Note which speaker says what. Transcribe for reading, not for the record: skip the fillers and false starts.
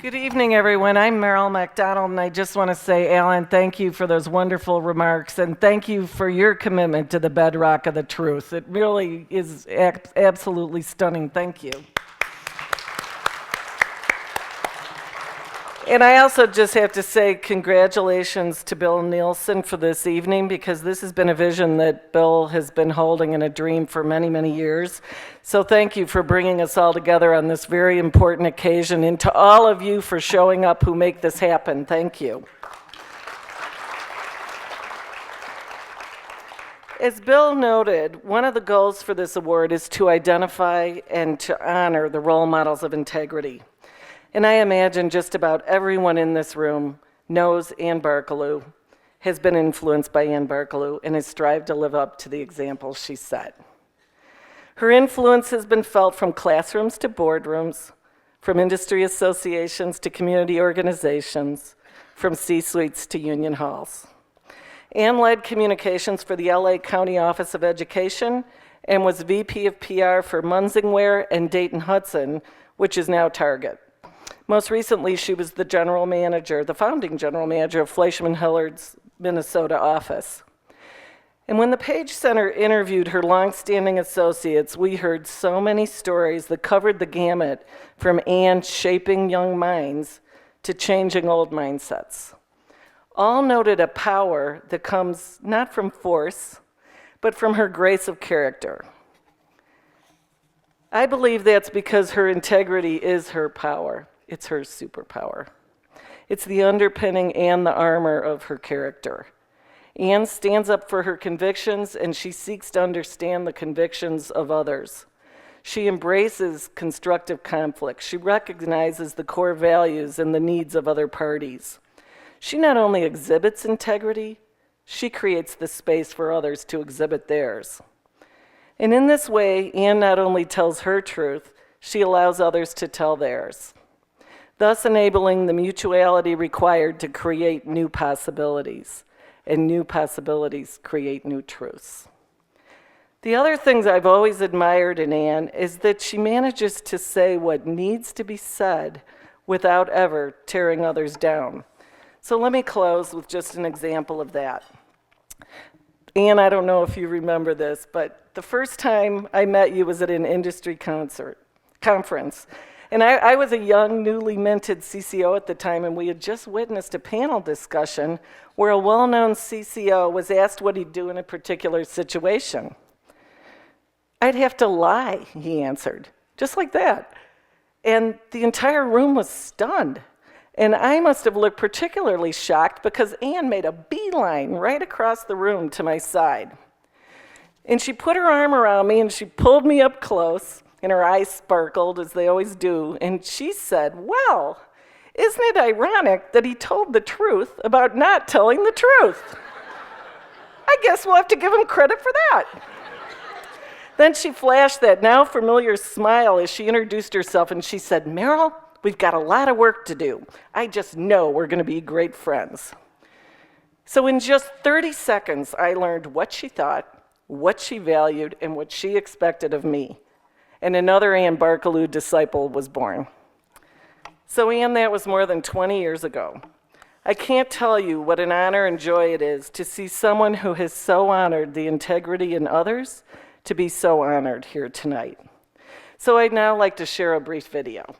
Speaker 1: Good evening, everyone. I'm Maril MacDonald, and I just want to say, Alan, thank you for those wonderful remarks, and thank you for your commitment to the bedrock of the truth. It really is absolutely stunning. Thank you. And I also just have to say congratulations to Bill Nielsen for this evening, because this has been a vision that Bill has been holding in a dream for many, many years. So thank you for bringing us all together on this very important occasion, and to all of you for showing up who make this happen. Thank you. As Bill noted, one of the goals for this award is to identify and to honor the role models of integrity. And I imagine just about everyone in this room knows Ann Barkelew, has been influenced by Ann Barkelew, and has strived to live up to the example she set. Her influence has been felt from classrooms to boardrooms, from industry associations to community organizations, from C-suites to union halls. Ann led communications for the LA County Office of Education and was VP of PR for Munsingware and Dayton Hudson, which is now Target. Most recently, she was the founding general manager of Fleischman Hillard's Minnesota office. And when the Page Center interviewed her longstanding associates, we heard so many stories that covered the gamut from Ann shaping young minds to changing old mindsets. All noted a power that comes not from force, but from her grace of character. I believe that's because her integrity is her power. It's her superpower. It's the underpinning and the armor of her character. Ann stands up for her convictions, and she seeks to understand the convictions of others. She embraces constructive conflict. She recognizes the core values and the needs of other parties. She not only exhibits integrity, she creates the space for others to exhibit theirs. And in this way, Ann not only tells her truth, she allows others to tell theirs, thus enabling the mutuality required to create new possibilities, and new possibilities create new truths. The other things I've always admired in Ann is that she manages to say what needs to be said without ever tearing others down. So let me close with just an example of that. Ann, I don't know if you remember this, but the first time I met you was at an industry conference. And I was a young, newly minted CCO at the time, and we had just witnessed a panel discussion where a well-known CCO was asked what he'd do in a particular situation. I'd have to lie, he answered, just like that. And the entire room was stunned. And I must have looked particularly shocked because Ann made a beeline right across the room to my side. And she put her arm around me and she pulled me up close, and her eyes sparkled, as they always do, and she said, "Well, isn't it ironic that he told the truth about not telling the truth? I guess we'll have to give him credit for that." Then she flashed that now familiar smile as she introduced herself, and she said, "Maril, we've got a lot of work to do. I just know we're going to be great friends." So in just 30 seconds, I learned what she thought, what she valued, and what she expected of me. And another Ann Barkelew disciple was born. So Ann, that was more than 20 years ago. I can't tell you what an honor and joy it is to see someone who has so honored the integrity in others to be so honored here tonight. So I'd now like to share a brief video.